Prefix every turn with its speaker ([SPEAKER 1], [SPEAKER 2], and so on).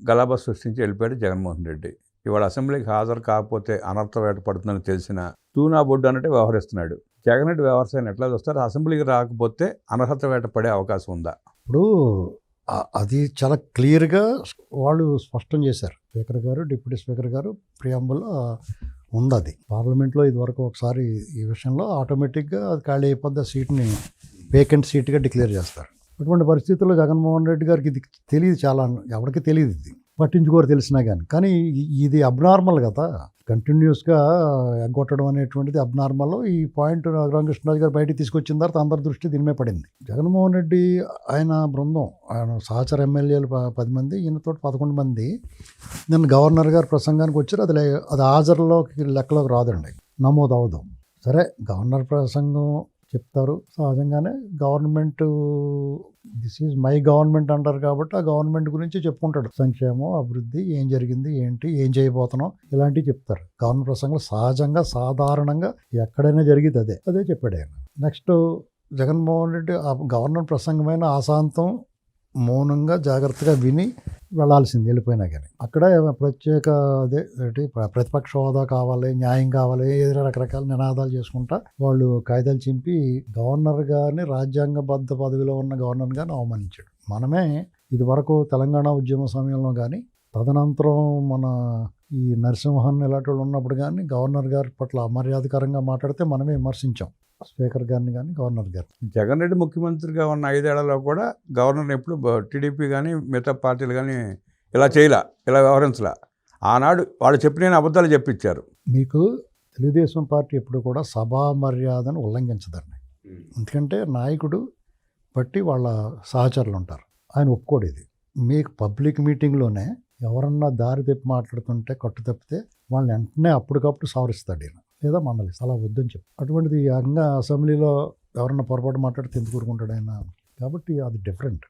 [SPEAKER 1] గలాబా సృష్టించి వెళ్ళిపోయాడు జగన్మోహన్ రెడ్డి. ఇవాళ అసెంబ్లీకి హాజరు కాకపోతే అనర్థ వేట పడుతుందని తెలిసిన తూనా బొడ్డు అన్నట్టు వ్యవహరిస్తున్నాడు. జగన్ రెడ్డి వ్యవసాయాన్ని ఎట్లా చూస్తారు? అసెంబ్లీకి రాకపోతే అనర్హత వేట పడే అవకాశం ఉందా?
[SPEAKER 2] ఇప్పుడు అది చాలా క్లియర్గా వాళ్ళు స్పష్టం చేశారు. స్పీకర్ గారు, డిప్యూటీ స్పీకర్ గారు ప్రియాంబుల్లో ఉంది. అది పార్లమెంట్లో ఇదివరకు ఒకసారి ఈ విషయంలో ఆటోమేటిక్గా అది ఖాళీ అయిపోద్ది, ఆ సీట్ని వేకెంట్ సీట్గా డిక్లేర్ చేస్తారు. అటువంటి పరిస్థితుల్లో జగన్మోహన్ రెడ్డి గారికి ఇది తెలియదు, చాలా ఎవరికి తెలియదు, ఇది పట్టించుకోరు తెలిసినా కానీ ఇది అబ్నార్మల్ కదా, కంటిన్యూస్గా ఎగ్గొట్టడం అనేటువంటిది అబ్నార్మల్. ఈ పాయింట్ రఘురామకృష్ణరాజు గారు బయటికి తీసుకొచ్చిన తర్వాత అందరి దృష్టి దీని మీద పడింది. జగన్మోహన్ రెడ్డి ఆయన బృందం, ఆయన సహచర ఎమ్మెల్యేలు 10 మంది, ఈయనతో 11 మంది నిన్న గవర్నర్ గారు ప్రసంగానికి వచ్చారు. అది హాజరులోకి లెక్కలోకి రాదండి, నమోదు అవదు. సరే, గవర్నర్ ప్రసంగం చెప్తారు సహజంగానే. Government, this is my government అంటారు కాబట్టి ఆ గవర్నమెంట్ గురించి చెప్పుకుంటాడు. సంక్షేమం, అభివృద్ధి, ఏం జరిగింది, ఏంటి, ఏం చేయబోతున్నాం, ఇలాంటివి చెప్తారు. గవర్నర్ ప్రసంగం సహజంగా సాధారణంగా ఎక్కడైనా జరిగింది అదే చెప్పాడు ఆయన. నెక్స్ట్ జగన్మోహన్ రెడ్డి ఆ గవర్నర్ ప్రసంగమైన ఆశాంతం మౌనంగా జాగ్రత్తగా విని వెళ్లాల్సింది, వెళ్ళిపోయినా కానీ. అక్కడ ప్రత్యేక ప్రతిపక్ష హోదా కావాలి, న్యాయం కావాలి, ఏదైనా రకరకాల నినాదాలు చేసుకుంటా వాళ్ళు కాగితాలు చింపి గవర్నర్ గారిని, రాజ్యాంగబద్ధ పదవిలో ఉన్న గవర్నర్ గారిని అవమానించాడు. మనమే ఇది వరకు తెలంగాణ ఉద్యమ సమయంలో కానీ, తదనంతరం మన ఈ నరసింహన్ ఇలాంటి వాళ్ళు ఉన్నప్పుడు కానీ గవర్నర్ గారి పట్ల అమర్యాదకరంగా మాట్లాడితే మనమే విమర్శించాం, స్పీకర్ గారిని కానీ గవర్నర్ గారు.
[SPEAKER 1] జగన్ రెడ్డి ముఖ్యమంత్రిగా ఉన్న 5 ఏళ్లలో కూడా గవర్నర్ ఎప్పుడు టీడీపీ కానీ మిగతా పార్టీలు కానీ ఇలా చేయలా, ఇలా వ్యవహరించలా. ఆనాడు వాళ్ళు చెప్పిన అబద్ధాలు చెప్పించారు.
[SPEAKER 2] మీకు తెలుగుదేశం పార్టీ ఎప్పుడు కూడా సభా మర్యాదను ఉల్లంఘించదండి. ఎందుకంటే నాయకుడు బట్టి వాళ్ళ సహచరులు ఉంటారు, ఆయన ఒప్పుకోడు ఇది. మీకు పబ్లిక్ మీటింగ్లోనే ఎవరన్నా దారి తప్పి మాట్లాడుతుంటే, కట్టు తప్పితే వాళ్ళని వెంటనే అప్పటికప్పుడు సవరిస్తాడు ఈయన, లేదా మందలిస్తాడు. అలా వద్దని చెప్పి అటువంటిది ఏకంగా అసెంబ్లీలో ఎవరన్నా పొరపాటు మాట్లాడితే ఎందుకు ఊరుకుంటాడు ఆయన? కాబట్టి అది డిఫరెంట్.